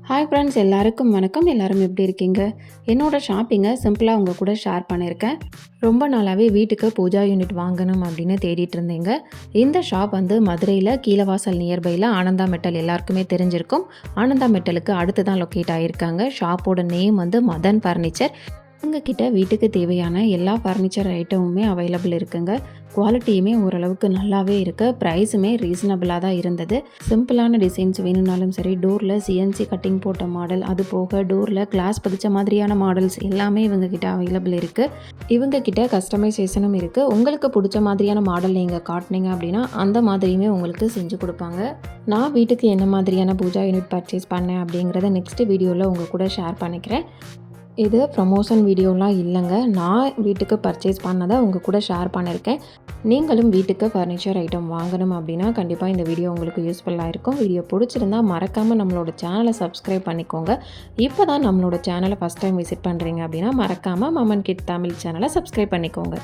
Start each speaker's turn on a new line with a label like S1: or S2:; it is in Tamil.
S1: ஹாய் ஃப்ரெண்ட்ஸ், எல்லாருக்கும் வணக்கம். எல்லாரும் எப்படி இருக்கீங்க? என்னோட ஷாப்பிங்கை சிம்பிளாக உங்கள் கூட ஷேர் பண்ணியிருக்கேன். ரொம்ப நாளாகவே வீட்டுக்கு பூஜா யூனிட் வாங்கணும் அப்படின்னு தேடிட்டு இருந்தீங்க. இந்த ஷாப் வந்து மதுரையில் கீழவாசல் நியர்பையில் ஆனந்தா மெட்டல் எல்லாருக்குமே தெரிஞ்சிருக்கும். ஆனந்தா மெட்டலுக்கு அடுத்து தான் லொக்கேட் ஆகியிருக்காங்க. ஷாப்போட நேம் வந்து மதன் ஃபர்னிச்சர். உங்ககிட்ட வீட்டுக்கு தேவையான எல்லா ஃபர்னிச்சர் ஐட்டமுமே அவைலபிள் இருக்குங்க. குவாலிட்டியுமே ஓரளவுக்கு நல்லாவே இருக்குது. ப்ரைஸுமே ரீசனபிளாக தான் இருந்தது. சிம்பிளான டிசைன்ஸ் வேணும்னாலும் சரி, டோரில் சிஎன்சி கட்டிங் போட்ட மாடல், அது போக டோரில் கிளாஸ் பதிச்ச மாதிரியான மாடல்ஸ் எல்லாமே இவங்ககிட்ட அவைலபிள் இருக்குது. இவங்ககிட்ட கஸ்டமைசேஷனும் இருக்குது. உங்களுக்கு பிடிச்ச மாதிரியான மாடல் நீங்கள் காட்டினீங்க அப்படின்னா அந்த மாதிரியுமே உங்களுக்கு செஞ்சு கொடுப்பாங்க. நான் வீட்டுக்கு என்ன மாதிரியான பூஜா யூனிட் பர்ச்சேஸ் பண்ணேன் அப்படிங்கிறத நெக்ஸ்ட் வீடியோவில் உங்கள் கூட ஷேர் பண்ணிக்கிறேன். இது ப்ரமோஷன் வீடியோலாம் இல்லைங்க. நான் வீட்டுக்கு பர்ச்சேஸ் பண்ணதை உங்கள் கூட ஷேர் பண்ணியிருக்கேன். நீங்களும் வீட்டுக்கு ஃபர்னிச்சர் ஐட்டம் வாங்கணும் அப்படின்னா கண்டிப்பாக இந்த வீடியோ உங்களுக்கு யூஸ்ஃபுல்லாக இருக்கும். வீடியோ பிடிச்சிருந்தா மறக்காமல் நம்மளோட சேனலை சப்ஸ்கிரைப் பண்ணிக்கோங்க. இப்போ தான் நம்மளோட சேனலை ஃபஸ்ட் டைம் விசிட் பண்ணுறீங்க அப்படின்னா மறக்காமல் மமன் கிட் தமிழ் சேனலை சப்ஸ்கிரைப் பண்ணிக்கோங்க.